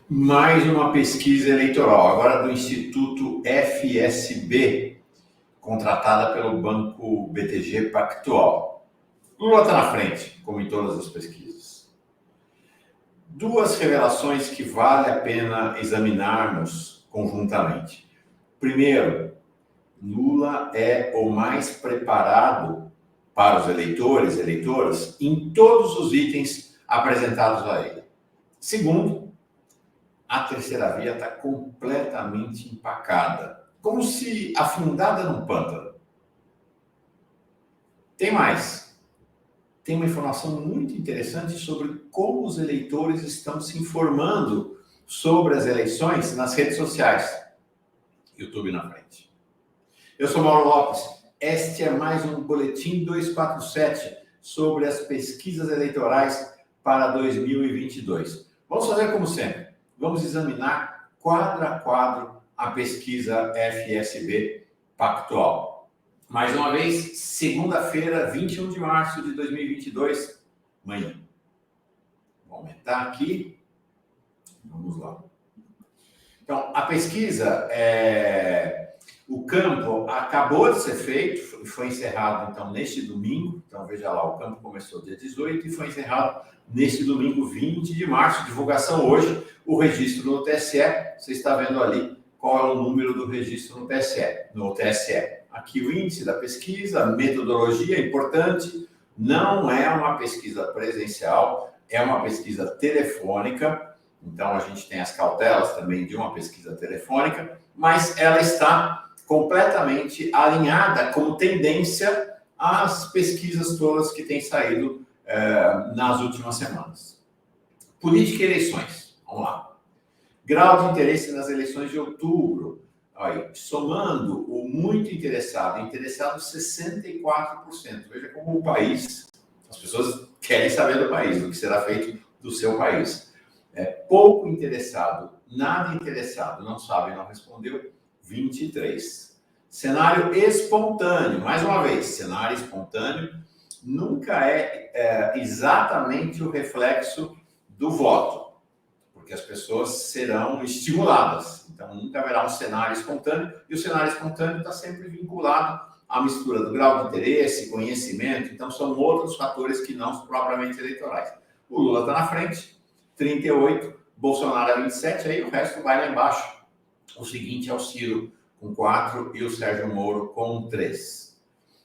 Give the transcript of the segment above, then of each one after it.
Mais uma pesquisa eleitoral, agora do Instituto FSB, contratada pelo Banco BTG Pactual. Lula está na frente, como em todas as pesquisas. Duas revelações que vale a pena examinarmos conjuntamente. Primeiro, Lula é o mais preparado para os eleitores, eleitoras, em todos os itens apresentados a ele. Segundo, a terceira via está completamente empacada, como se afundada num pântano. Tem mais. Tem uma informação muito interessante sobre como os eleitores estão se informando sobre as eleições nas redes sociais. YouTube na frente. Eu sou Mauro Lopes. Este é mais um Boletim 247 sobre as pesquisas eleitorais para 2022. Vamos fazer como sempre. Vamos examinar quadro a quadro a pesquisa FSB Pactual. Mais uma vez, segunda-feira, 21 de março de 2022, manhã. Vou aumentar aqui. Vamos lá. Então, a pesquisa, o campo acabou de ser feito, foi encerrado, então, neste domingo. Então, veja lá, o campo começou dia 18 e foi encerrado neste domingo, 20 de março. Divulgação hoje, o registro no TSE. Você está vendo ali qual é o número do registro no TSE. Aqui o índice da pesquisa, metodologia importante, não é uma pesquisa presencial, é uma pesquisa telefônica. Então, a gente tem as cautelas também de uma pesquisa telefônica, mas ela está completamente alinhada como tendência às pesquisas todas que têm saído nas últimas semanas. Política e eleições. Vamos lá. Grau de interesse nas eleições de outubro. Aí, somando o muito interessado 64%. Veja como o país, as pessoas querem saber do país, do que será feito do seu país. Pouco interessado, nada interessado, não sabe, não respondeu, 23. Cenário espontâneo, mais uma vez, cenário espontâneo nunca é exatamente o reflexo do voto, porque as pessoas serão estimuladas, então nunca haverá um cenário espontâneo, e o cenário espontâneo está sempre vinculado à mistura do grau de interesse, conhecimento, então são outros fatores que não os propriamente eleitorais. O Lula está na frente, 38, Bolsonaro é 27, aí o resto vai lá embaixo. O seguinte é o Ciro com 4 e o Sérgio Moro com 3.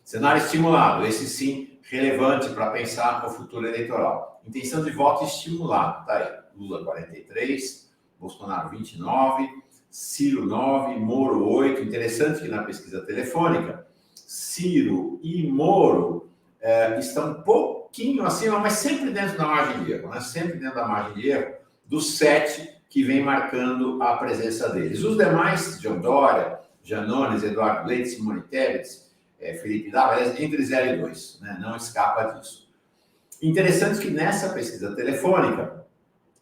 Cenário estimulado, esse sim relevante para pensar o futuro eleitoral. Intenção de voto estimulado, tá aí. Lula 43, Bolsonaro 29, Ciro 9, Moro 8. Interessante que na pesquisa telefônica, Ciro e Moro estão um pouquinho acima, mas sempre dentro da margem de erro, né? Sempre dentro da margem de erro dos 7 que vem marcando a presença deles. Os demais, João Dória, Janones, Eduardo Leite, Simone Tebet, Felipe Dávila, entre 0 e 2, né? Não escapa disso. Interessante que nessa pesquisa telefônica,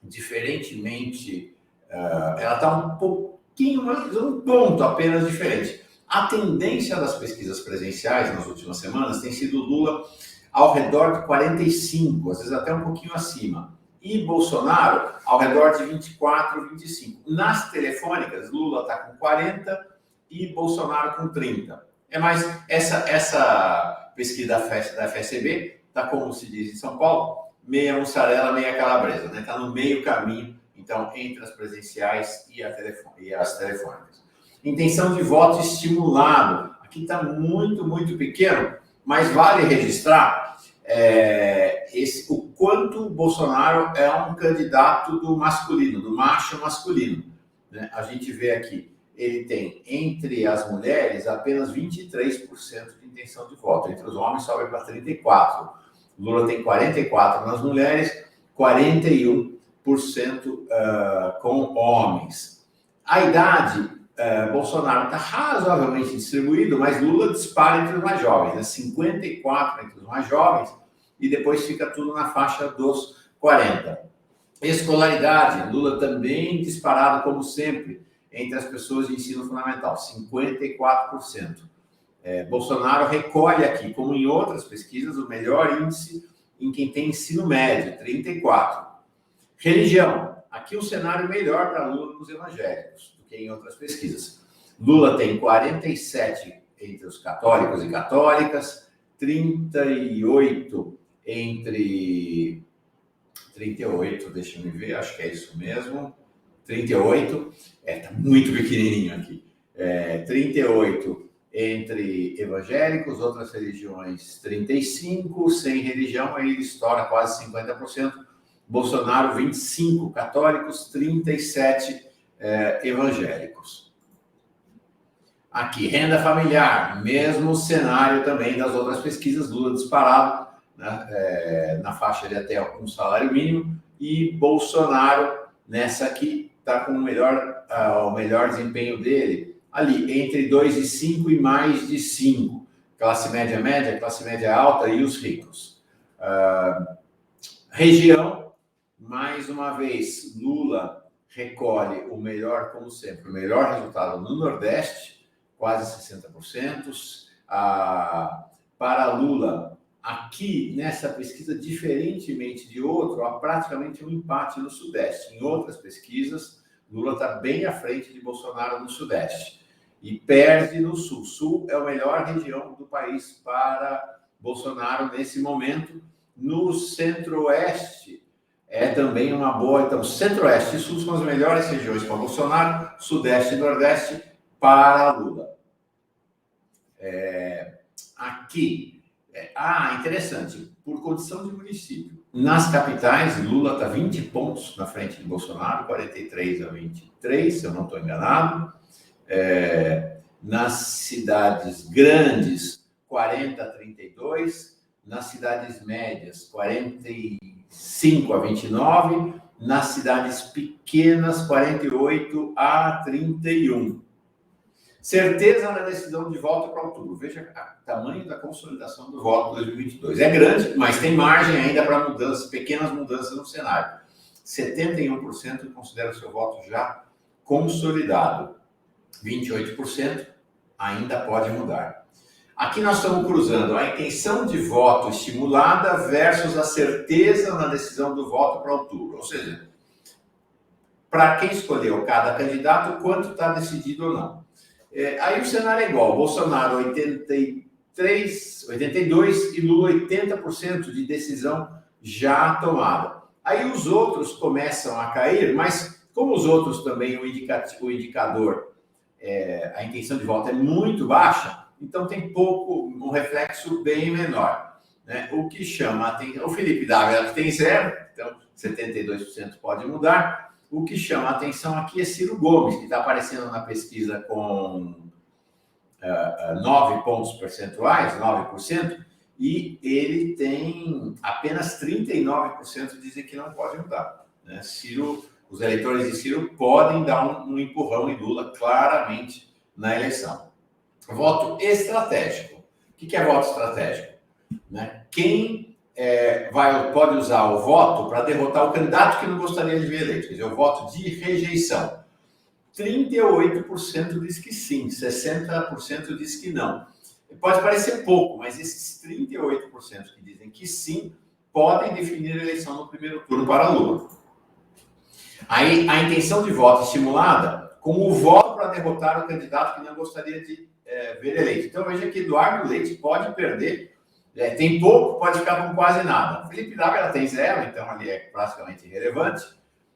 diferentemente, ela está um pouquinho mais, um ponto apenas diferente. A tendência das pesquisas presenciais nas últimas semanas tem sido Lula ao redor de 45, às vezes até um pouquinho acima, e Bolsonaro ao redor de 24, 25. Nas telefônicas, Lula está com 40 e Bolsonaro com 30. É mais, essa pesquisa da FSB está, como se diz em São Paulo, meia mussarela, meia calabresa, né? Está no meio caminho, então, entre as presenciais e as telefônicas. Intenção de voto estimulado. Aqui está muito, muito pequeno, mas vale registrar o quanto o Bolsonaro é um candidato do masculino, do macho masculino, né? A gente vê aqui, ele tem, entre as mulheres, apenas 23% de intenção de voto. Entre os homens, sobe para 34%. Lula tem 44% nas mulheres, 41% com homens. A idade, Bolsonaro está razoavelmente distribuído, mas Lula dispara entre os mais jovens, né? 54% entre os mais jovens, e depois fica tudo na faixa dos 40%. Escolaridade, Lula também disparado, como sempre, entre as pessoas de ensino fundamental, 54%. Bolsonaro recolhe aqui, como em outras pesquisas, o melhor índice em quem tem ensino médio, 34%. Religião, Aqui um cenário melhor para Lula nos evangélicos do que em outras pesquisas. Lula tem 47 entre os católicos e católicas, 38 entre... 38, deixa eu ver, acho que é isso mesmo. 38, tá muito pequenininho aqui. 38 entre evangélicos, outras religiões 35, sem religião, aí ele estoura quase 50%. Bolsonaro, 25 católicos, 37 evangélicos. Aqui, renda familiar, mesmo cenário também das outras pesquisas, Lula disparado, né, na faixa de até um salário mínimo, e Bolsonaro, nessa aqui, está com o melhor desempenho dele, ali, entre 2,5 e mais de 5. Classe média média, classe média alta e os ricos. Região, mais uma vez, Lula recolhe o melhor, como sempre, o melhor resultado no Nordeste, quase 60%. Para Lula, aqui nessa pesquisa, diferentemente de outro, há praticamente um empate no Sudeste. Em outras pesquisas, Lula está bem à frente de Bolsonaro no Sudeste e perde no Sul. Sul é a melhor região do país para Bolsonaro nesse momento. No Centro-Oeste é também uma boa. Então, Centro-Oeste e Sul são as melhores regiões para Bolsonaro, Sudeste e Nordeste para Lula. Aqui, interessante, por condição de município. Nas capitais, Lula está 20 pontos na frente de Bolsonaro, 43 a 23, se eu não estou enganado. Nas cidades grandes, 40 a 32. Nas cidades médias, 45 a 29. Nas cidades pequenas, 48 a 31. Certeza na decisão de voto para outubro. Veja o tamanho da consolidação do voto em 2022. É grande, mas tem margem ainda para mudanças, pequenas mudanças no cenário. 71% considera o seu voto já consolidado. 28% ainda pode mudar. Aqui nós estamos cruzando a intenção de voto estimulada versus a certeza na decisão do voto para outubro. Ou seja, para quem escolheu cada candidato, quanto está decidido ou não. Aí o cenário é igual, Bolsonaro 83, 82 e Lula 80% de decisão já tomada. Aí os outros começam a cair, mas como os outros também, o indicador, a intenção de voto é muito baixa, então tem um reflexo bem menor. Né? O que chama a atenção, o Felipe Dávila tem 0, então 72% pode mudar. O que chama a atenção aqui é Ciro Gomes, que está aparecendo na pesquisa com 9 pontos percentuais, 9%, e ele tem apenas 39% dizem que não pode mudar. Né? Os eleitores de Ciro podem dar um empurrão em Lula claramente na eleição. Voto estratégico. O que é voto estratégico? Né? Quem pode usar o voto para derrotar o candidato que não gostaria de ver eleito, quer dizer, o voto de rejeição. 38% diz que sim, 60% diz que não. Pode parecer pouco, mas esses 38% que dizem que sim, podem definir a eleição no primeiro turno para Lula. Aí, a intenção de voto estimulada com o voto para derrotar o candidato que não gostaria de ver eleito. Então, veja que Eduardo Leite pode perder. Tem pouco, pode ficar com quase nada. Felipe Dávila tem 0, então ali é praticamente irrelevante.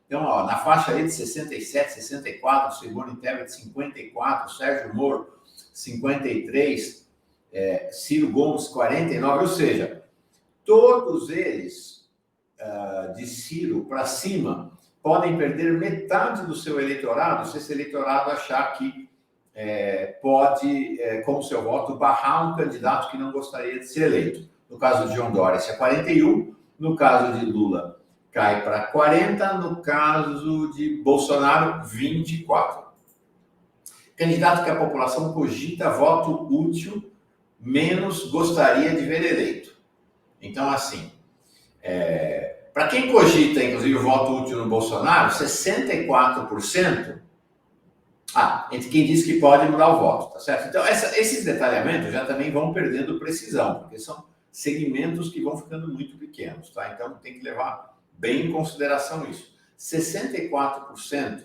Então, na faixa ali de 67, 64, Simone Tebet 54, Sérgio Moro 53, Ciro Gomes 49, ou seja, todos eles de Ciro para cima podem perder metade do seu eleitorado se esse eleitorado achar que pode, com o seu voto, barrar um candidato que não gostaria de ser eleito. No caso de João Dória, esse é 41. No caso de Lula, cai para 40. No caso de Bolsonaro, 24. Candidato que a população cogita voto útil, menos gostaria de ver eleito. Então, assim, para quem cogita, inclusive, o voto útil no Bolsonaro, 64%... entre quem diz que pode mudar o voto, tá certo? Então, esses detalhamentos já também vão perdendo precisão, porque são segmentos que vão ficando muito pequenos, tá? Então, tem que levar bem em consideração isso. 64%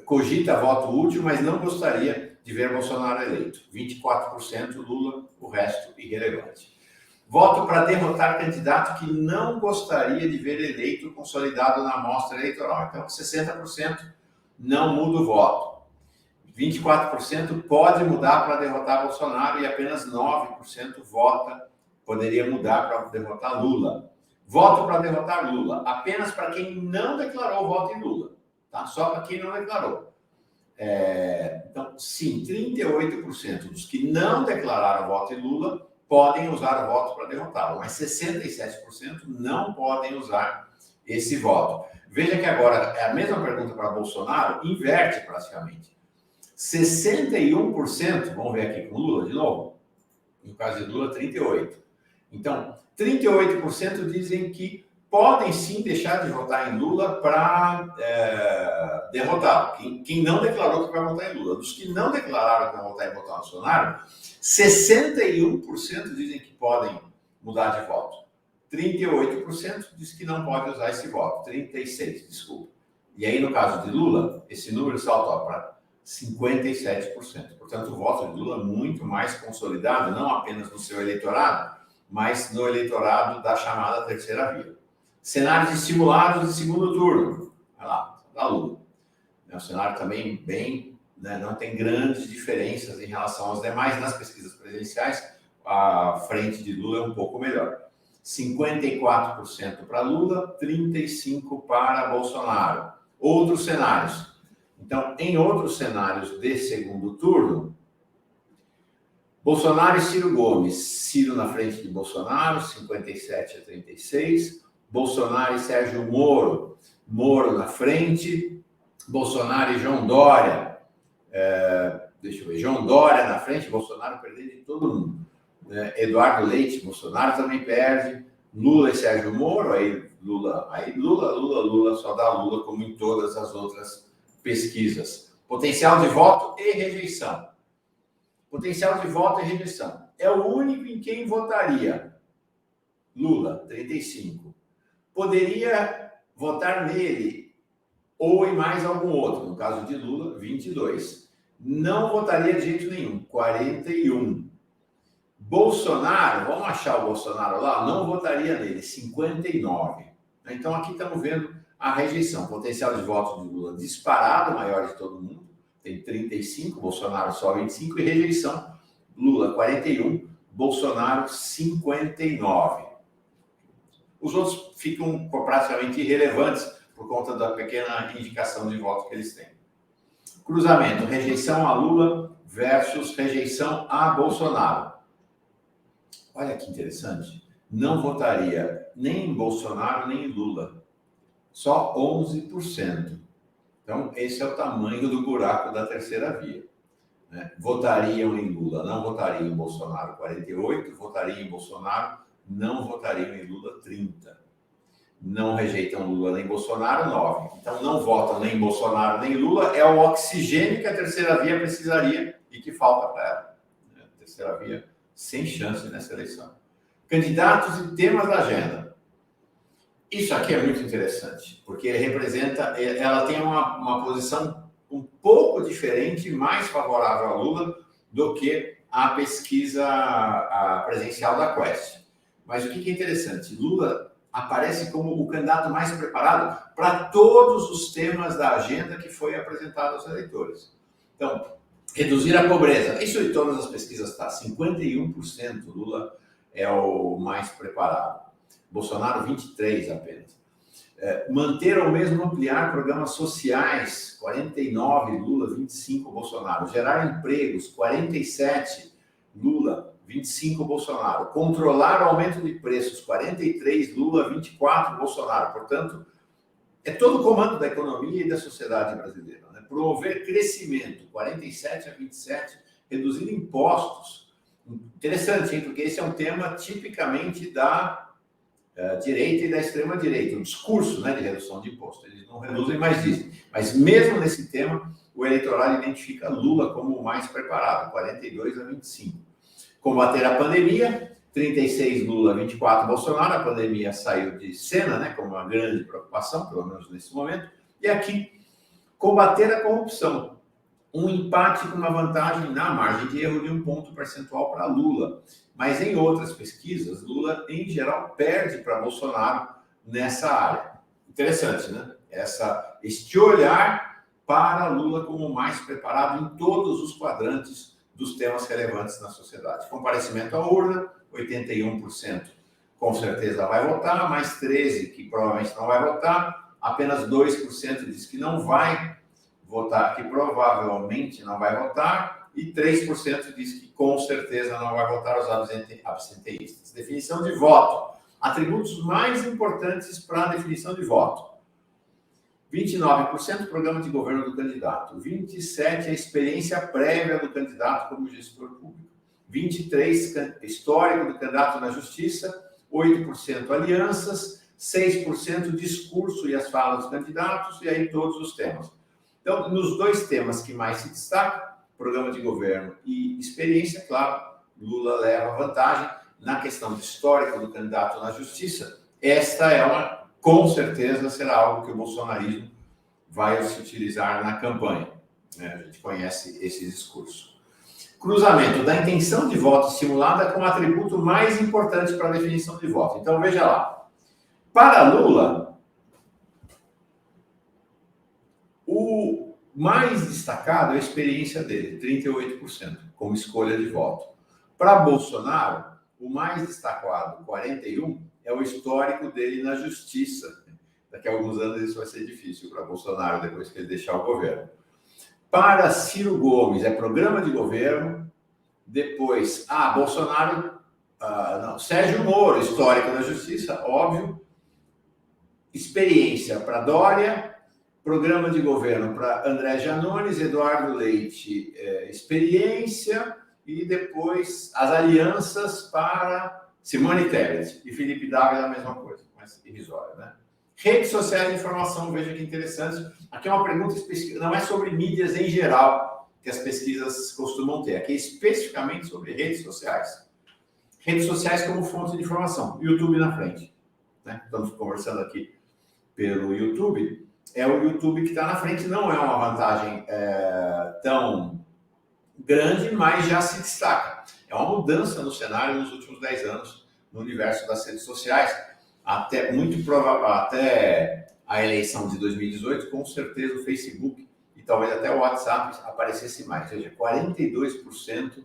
cogita voto útil, mas não gostaria de ver Bolsonaro eleito. 24% Lula, o resto irrelevante. Voto para derrotar candidato que não gostaria de ver eleito consolidado na amostra eleitoral. Então, 60% não muda o voto. 24% pode mudar para derrotar Bolsonaro e apenas 9% poderia mudar para derrotar Lula. Voto para derrotar Lula, apenas para quem não declarou voto em Lula. Tá? Só para quem não declarou. Então, sim, 38% dos que não declararam voto em Lula podem usar o voto para derrotá-lo, mas 67% não podem usar esse voto. Veja que agora é a mesma pergunta para Bolsonaro, inverte praticamente. 61%, vamos ver aqui com Lula de novo, no caso de Lula, 38%. Então, 38% dizem que podem sim deixar de votar em Lula para derrotá-lo. Quem não declarou que vai votar em Lula. Dos que não declararam que vão votar em Bolsonaro, 61% dizem que podem mudar de voto. 38% diz que não pode usar esse voto. 36%, desculpa. E aí, no caso de Lula, esse número saltou para 57%. Portanto, o voto de Lula é muito mais consolidado, não apenas no seu eleitorado, mas no eleitorado da chamada terceira via. Cenários estimulados de segundo turno. Olha lá, da Lula. O cenário também bem, não tem grandes diferenças em relação aos demais. Nas pesquisas presidenciais, a frente de Lula é um pouco melhor. 54% para Lula, 35% para Bolsonaro. Outros cenários. Então, em outros cenários de segundo turno, Bolsonaro e Ciro Gomes. Ciro na frente de Bolsonaro, 57-36%. Bolsonaro e Sérgio Moro. Moro na frente. Bolsonaro e João Dória. Deixa eu ver. João Dória na frente. Bolsonaro perdendo de todo mundo. Eduardo Leite. Bolsonaro também perde. Lula e Sérgio Moro. Aí Lula. Só dá Lula, como em todas as outras pesquisas. Potencial de voto e rejeição. Potencial de voto e rejeição. É o único em quem votaria. Lula, 35%. Poderia votar nele ou em mais algum outro. No caso de Lula, 22%. Não votaria de jeito nenhum, 41%. Bolsonaro, vamos achar o Bolsonaro lá, não votaria nele, 59%. Então, aqui estamos vendo a rejeição. Potencial de voto de Lula disparado, maior de todo mundo. Tem 35%, Bolsonaro só 25%. E rejeição, Lula, 41%, Bolsonaro, 59%. Os outros ficam praticamente irrelevantes por conta da pequena indicação de voto que eles têm. Cruzamento, rejeição a Lula versus rejeição a Bolsonaro. Olha que interessante. Não votaria nem em Bolsonaro nem em Lula. Só 11%. Então, esse é o tamanho do buraco da terceira via. Votariam em Lula, não votariam em Bolsonaro, 48%. Votariam em Bolsonaro, não votariam em Lula, 30%. Não rejeitam Lula nem Bolsonaro, 9%. Então, não votam nem Bolsonaro nem Lula. É o oxigênio que a terceira via precisaria e que falta para ela. A terceira via sem chance nessa eleição. Candidatos e temas da agenda. Isso aqui é muito interessante, porque ela tem uma posição um pouco diferente, mais favorável a Lula do que a pesquisa presencial da Quest. Mas o que é interessante? Lula aparece como o candidato mais preparado para todos os temas da agenda que foi apresentado aos eleitores. Então, reduzir a pobreza. Isso em todas as pesquisas está. 51% Lula é o mais preparado. Bolsonaro, 23% apenas. Manter ou mesmo ampliar programas sociais, 49%, Lula, 25%, Bolsonaro. Gerar empregos, 47%, Lula, 25%, Bolsonaro. Controlar o aumento de preços, 43%, Lula, 24%, Bolsonaro. Portanto, é todo o comando da economia e da sociedade brasileira. Promover crescimento, 47%-27%, reduzir impostos. Interessante, hein? Porque esse é um tema tipicamente da direita e da extrema-direita, o discurso, de redução de imposto. Eles não reduzem, mas dizem. Mas mesmo nesse tema, o eleitorado identifica Lula como o mais preparado, 42%-25%. Combater a pandemia, 36 Lula, 24 Bolsonaro. A pandemia saiu de cena, né, como uma grande preocupação, pelo menos nesse momento. E aqui, combater a corrupção. Um empate com uma vantagem na margem de erro de 1 ponto percentual para Lula. Mas em outras pesquisas, Lula, em geral, perde para Bolsonaro nessa área. Interessante, né? Este olhar para Lula como mais preparado em todos os quadrantes dos temas relevantes na sociedade. Comparecimento à urna, 81% com certeza vai votar, mais 13% que provavelmente não vai votar, apenas 2% diz que não vai votar, que provavelmente não vai votar, e 3% diz que com certeza não vai votar os abstenteístas. Definição de voto. Atributos mais importantes para a definição de voto. 29% programa de governo do candidato. 27% a experiência prévia do candidato como gestor público. 23% histórico do candidato na justiça. 8% alianças. 6% discurso e as falas dos candidatos. E aí todos os temas. Então, nos dois temas que mais se destacam, programa de governo e experiência, claro, Lula leva vantagem. Na questão do histórico do candidato na justiça, esta é com certeza será algo que o bolsonarismo vai se utilizar na campanha. A gente conhece esse discurso. Cruzamento da intenção de voto simulada como atributo mais importante para a definição de voto. Então, veja lá. Para Lula, o mais destacado é a experiência dele, 38%, como escolha de voto. Para Bolsonaro, o mais destacado, 41%, é o histórico dele na justiça. Daqui a alguns anos isso vai ser difícil para Bolsonaro, depois que ele deixar o governo. Para Ciro Gomes, é programa de governo. Depois, Bolsonaro, Sérgio Moro, histórico na justiça, óbvio. Experiência para Dória. Programa de governo para André Janones, Eduardo Leite, experiência. E depois as alianças para Simone Tebet e Felipe Dávila, a mesma coisa, mas irrisória, né? Redes sociais de informação, veja que interessante. Aqui é uma pergunta específica, não é sobre mídias em geral que as pesquisas costumam ter, aqui é especificamente sobre redes sociais. Redes sociais como fonte de informação, YouTube na frente, né? Estamos conversando aqui pelo YouTube, é o YouTube que está na frente, não é uma vantagem tão grande, mas já se destaca. É uma mudança no cenário nos últimos 10 anos no universo das redes sociais, até a eleição de 2018, com certeza o Facebook e talvez até o WhatsApp aparecesse mais. Ou seja, 42%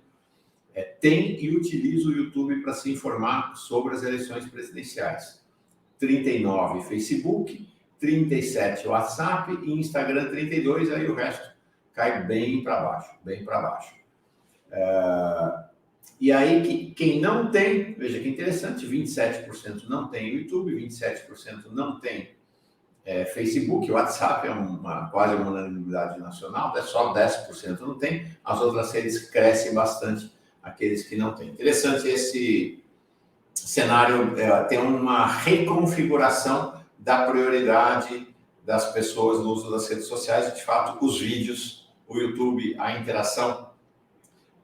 tem e utiliza o YouTube para se informar sobre as eleições presidenciais. 39% Facebook, 37% WhatsApp e Instagram 32%, aí o resto cai bem para baixo, bem para baixo. E aí, quem não tem, veja que interessante, 27% não tem YouTube, 27% não tem Facebook, WhatsApp é quase uma unanimidade nacional, é só 10% não tem, as outras redes crescem bastante, aqueles que não têm. Interessante esse cenário, tem uma reconfiguração da prioridade das pessoas no uso das redes sociais, e de fato os vídeos, o YouTube, a interação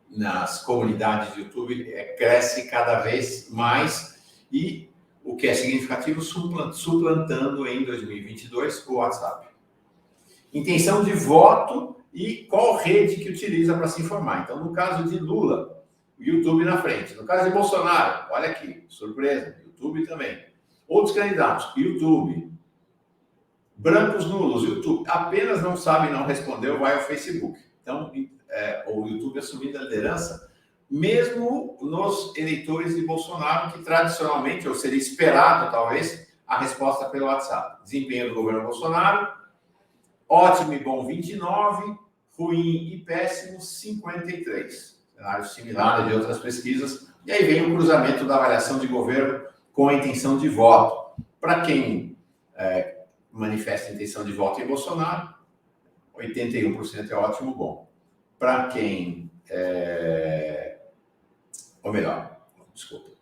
nas comunidades do YouTube cresce cada vez mais e o que é significativo, suplantando em 2022 o WhatsApp. Intenção de voto e qual rede que utiliza para se informar. Então, no caso de Lula, o YouTube na frente. No caso de Bolsonaro, olha aqui, surpresa, YouTube também. Outros candidatos, YouTube. Brancos nulos, YouTube. Apenas não sabe, não respondeu, vai ao Facebook. Então, o YouTube assumindo a liderança, mesmo nos eleitores de Bolsonaro, que tradicionalmente, ou seria esperado, talvez, a resposta pelo WhatsApp. Desempenho do governo Bolsonaro, ótimo e bom 29%, ruim e péssimo 53%. Cenário similar de outras pesquisas. E aí vem o cruzamento da avaliação de governo com a intenção de voto. Para quem manifesta intenção de voto em Bolsonaro, 81% é ótimo, bom. Para quem,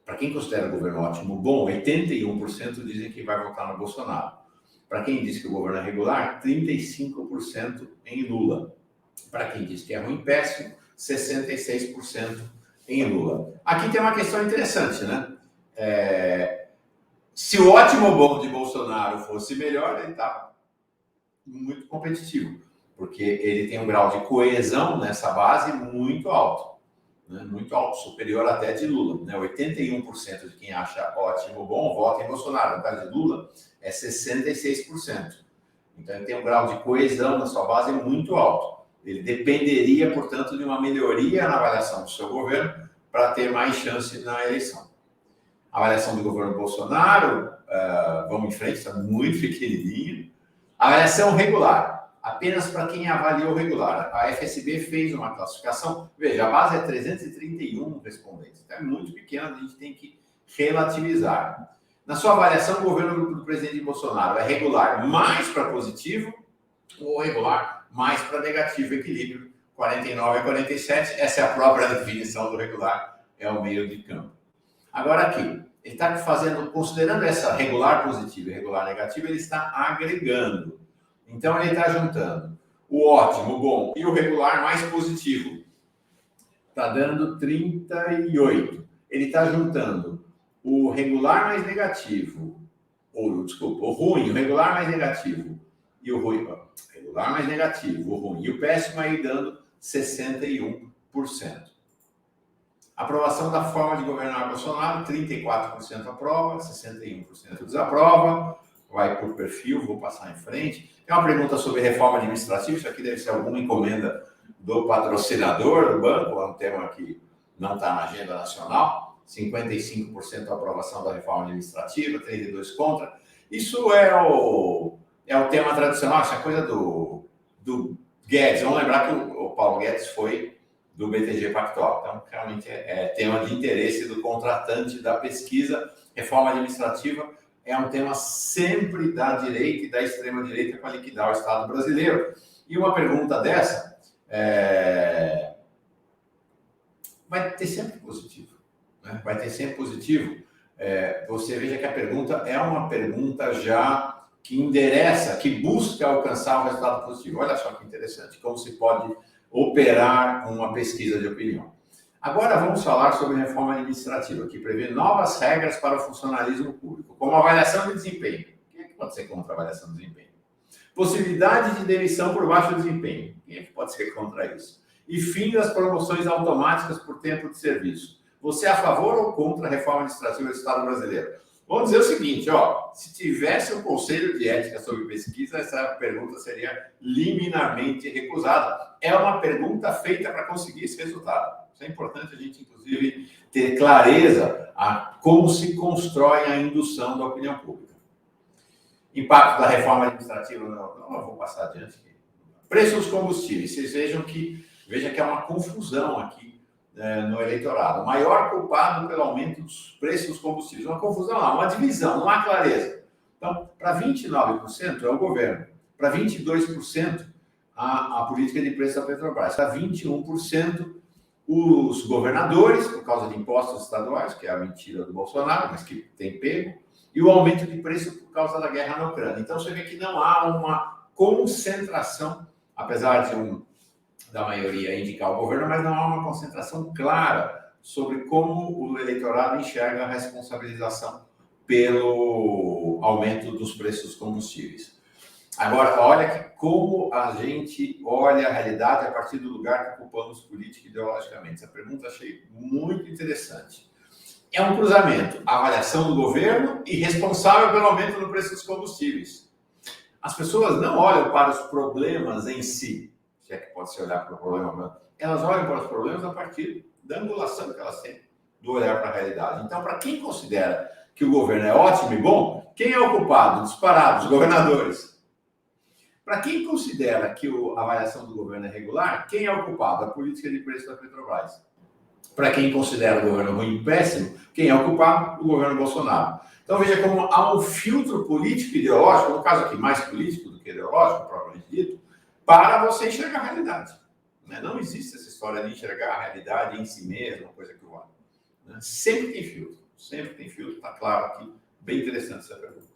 para quem considera o governo ótimo, bom, 81% dizem que vai votar no Bolsonaro. Para quem diz que o governo é regular, 35% em Lula. Para quem diz que é ruim, péssimo, 66% em Lula. Aqui tem uma questão interessante, né? Se o ótimo bom de Bolsonaro fosse melhor, ele está muito competitivo, porque ele tem um grau de coesão nessa base muito alto, né? Muito alto, superior até de Lula, né? 81% de quem acha ótimo bom vota em Bolsonaro. No caso de Lula, é 66%. Então, ele tem um grau de coesão na sua base muito alto. Ele dependeria, portanto, de uma melhoria na avaliação do seu governo para ter mais chance na eleição. A avaliação do governo Bolsonaro, vamos em frente, está muito pequenininho. A avaliação regular, apenas para quem avaliou regular. A FSB fez uma classificação, veja, a base é 331 respondentes, então é muito pequena, a gente tem que relativizar. Na sua avaliação, o governo do presidente Bolsonaro é regular mais para positivo ou regular mais para negativo, equilíbrio 49 a 47, essa é a própria definição do regular, é o meio de campo. Agora aqui, ele está fazendo, considerando essa regular positiva e regular negativa, ele está agregando. Então, ele está juntando o ótimo, o bom e o regular mais positivo. Está dando 38. Ele está juntando o regular mais negativo, o ruim, o regular mais negativo, e o ruim, regular mais negativo, o ruim e o péssimo, aí dando 61%. Aprovação da forma de governar Bolsonaro, 34% aprova, 61% desaprova. Vai por perfil, vou passar em frente. Tem uma pergunta sobre reforma administrativa, isso aqui deve ser alguma encomenda do patrocinador do banco, é um tema que não está na agenda nacional. 55% aprovação da reforma administrativa, 32% contra. Isso é o tema tradicional, essa coisa do Guedes. Vamos lembrar que o Paulo Guedes foi do BTG Pactual. Então, realmente é tema de interesse do contratante da pesquisa. Reforma administrativa é um tema sempre da direita e da extrema-direita para liquidar o Estado brasileiro. E uma pergunta dessa vai ter sempre positivo. Né? Vai ter sempre positivo. Você veja que a pergunta é uma pergunta já que endereça, que busca alcançar o resultado positivo. Olha só que interessante, como se pode operar uma pesquisa de opinião. Agora vamos falar sobre reforma administrativa, que prevê novas regras para o funcionalismo público, como avaliação de desempenho. Quem é que pode ser contra a avaliação de desempenho? Possibilidade de demissão por baixo desempenho. Quem é que pode ser contra isso? E fim das promoções automáticas por tempo de serviço. Você é a favor ou contra a reforma administrativa do Estado brasileiro? Vamos dizer o seguinte, se tivesse um conselho de ética sobre pesquisa, essa pergunta seria liminarmente recusada. É uma pergunta feita para conseguir esse resultado. Isso é importante a gente, inclusive, ter clareza a como se constrói a indução da opinião pública. Impacto da reforma administrativa, não vou passar adiante. Preço dos combustíveis. Vocês vejam que há uma confusão aqui no eleitorado. O maior culpado pelo aumento dos preços dos combustíveis. Uma confusão lá, uma divisão, não há clareza. Então, para 29% é o governo. Para 22%, a política de preço da Petrobras. Para 21%, os governadores, por causa de impostos estaduais, que é a mentira do Bolsonaro, mas que tem pego, e o aumento de preço por causa da guerra na Ucrânia. Então, você vê que não há uma concentração, apesar da maioria indicar o governo, mas não há uma concentração clara sobre como o eleitorado enxerga a responsabilização pelo aumento dos preços dos combustíveis. Agora, olha como a gente olha a realidade a partir do lugar que ocupamos política e ideologicamente. Essa pergunta achei muito interessante. É um cruzamento, a avaliação do governo e responsável pelo aumento no preço dos combustíveis. As pessoas não olham para os problemas em si, se é que pode se olhar para o problema, elas olham para os problemas a partir da angulação que elas têm do olhar para a realidade. Então, para quem considera que o governo é ótimo e bom, quem é o culpado? Disparado, os governadores. Para quem considera que a avaliação do governo é regular, quem é o culpado? A política de preço da Petrobras. Para quem considera o governo ruim e péssimo, quem é o culpado? O governo Bolsonaro. Então, veja como há um filtro político e ideológico, no caso aqui mais político do que ideológico, propriamente dito, para você enxergar a realidade. Não existe essa história de enxergar a realidade em si mesma, coisa que vale. Sempre tem filtro, está claro aqui. Bem interessante essa pergunta.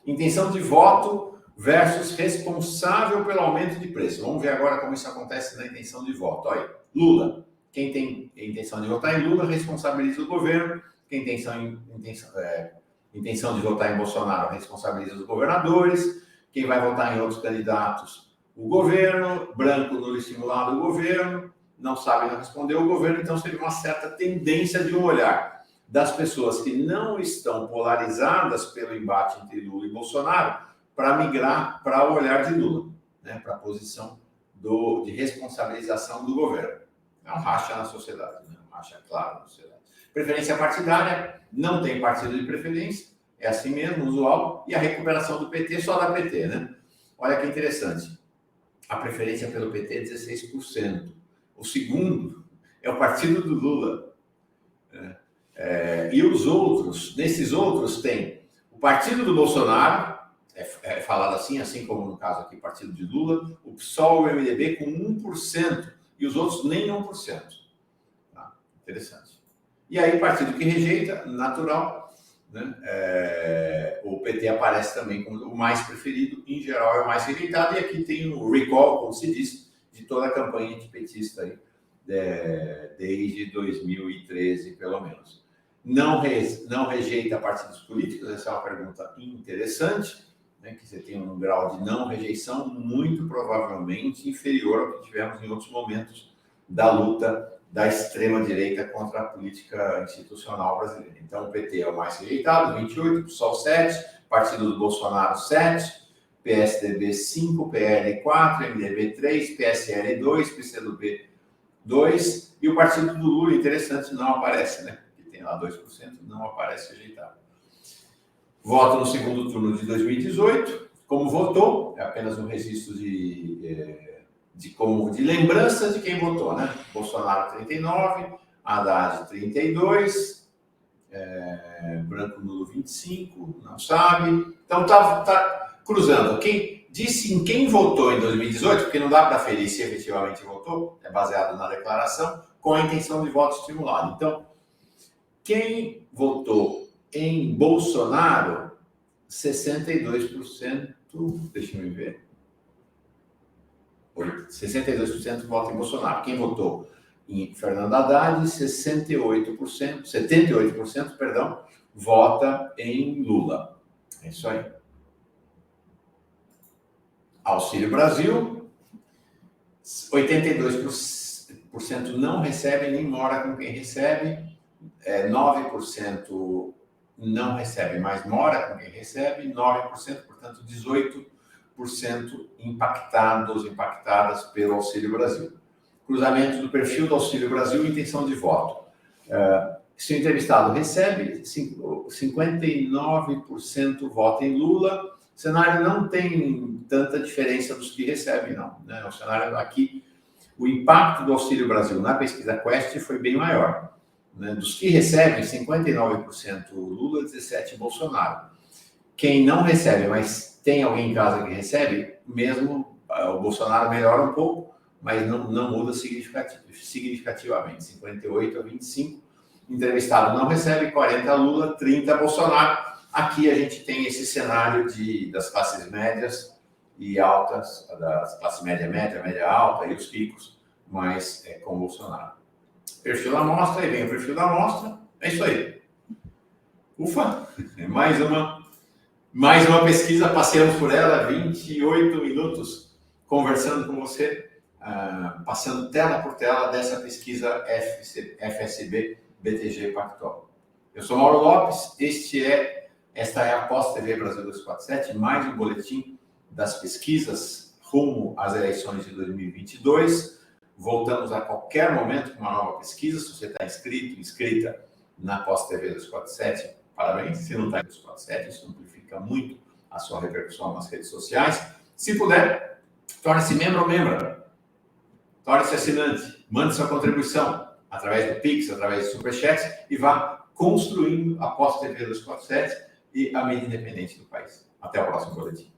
Intenção de voto versus responsável pelo aumento de preço. Vamos ver agora como isso acontece na intenção de voto. Olha, Lula. quem tem intenção de votar em Lula responsabiliza o governo, quem tem intenção de votar em Bolsonaro responsabiliza os governadores, quem vai votar em outros candidatos, o governo, branco, nulo e simulado, o governo, não sabe não responder o governo, então seria uma certa tendência de um olhar das pessoas que não estão polarizadas pelo embate entre Lula e Bolsonaro para migrar para o olhar de Lula, né, para a posição de responsabilização do governo. É um racha na sociedade, né? Um racha claro na sociedade. Preferência partidária, não tem partido de preferência, é assim mesmo, usual, e a recuperação do PT só da PT, né? Olha que interessante, a preferência pelo PT é 16%. O segundo é o partido do Lula. E os outros, nesses outros tem o partido do Bolsonaro, é falado assim como no caso aqui, partido de Lula, o PSOL e o MDB com 1%, e os outros nem 1%. Tá? Interessante. E aí, partido que rejeita, natural, né? O PT aparece também como o mais preferido, em geral é o mais rejeitado, e aqui tem o recall, como se diz, de toda a campanha antipetista aí, desde 2013, pelo menos. Não rejeita partidos políticos, essa é uma pergunta interessante, né, que você tem um grau de não rejeição muito provavelmente inferior ao que tivemos em outros momentos da luta da extrema-direita contra a política institucional brasileira. Então, o PT é o mais rejeitado, 28%, PSOL 7%, Partido do Bolsonaro 7%, PSDB 5%, PL 4%, MDB 3%, PSL 2%, PCdoB 2%, e o Partido do Lula, interessante, não aparece, né? Que tem lá 2%, não aparece rejeitado. Voto no segundo turno de 2018, como votou, é apenas um registro de lembrança de quem votou, né? Bolsonaro 39, Haddad 32, branco nulo 25, não sabe. Então tá cruzando. Quem disse em quem votou em 2018, porque não dá para aferir se efetivamente votou, é baseado na declaração, com a intenção de voto estimulado. Então, quem votou em Bolsonaro, 62%, deixa eu ver, 62% vota em Bolsonaro. Quem votou em Fernando Haddad, 78%, perdão, vota em Lula. É isso aí. Auxílio Brasil, 82% não recebe nem mora com quem recebe, 9% não recebe, mas mora com quem recebe, 9%, portanto 18% impactadas pelo Auxílio Brasil. Cruzamento do perfil do Auxílio Brasil e intenção de voto. Se o entrevistado recebe, 59% vota em Lula. O cenário não tem tanta diferença dos que recebem, não. Né? O cenário aqui, o impacto do Auxílio Brasil na pesquisa Quest foi bem maior. Né? Dos que recebem, 59% Lula, 17% Bolsonaro. Quem não recebe, mas tem alguém em casa que recebe, mesmo o Bolsonaro melhora um pouco, mas não muda significativamente. 58 a 25. Entrevistado não recebe, 40 Lula, 30 Bolsonaro. Aqui a gente tem esse cenário das classes médias e altas, das classes média alta e os picos, mas com o Bolsonaro. Perfil da amostra, aí vem o perfil da amostra, é isso aí. Ufa, mais uma pesquisa, passeamos por ela, 28 minutos conversando com você, passando tela por tela dessa pesquisa FSB BTG Pactual. Eu sou Mauro Lopes, esta é a Pós-TV Brasil 247, mais um boletim das pesquisas rumo às eleições de 2022. Voltamos a qualquer momento com uma nova pesquisa. Se você está inscrita na Pós-TV 247, parabéns. Se não está em 247, isso amplifica muito a sua repercussão nas redes sociais. Se puder, torne-se membro ou membra. Torne-se assinante. Mande sua contribuição através do Pix, através do Superchat e vá construindo a Pós-TV 247 e a mídia independente do país. Até o próximo boletim.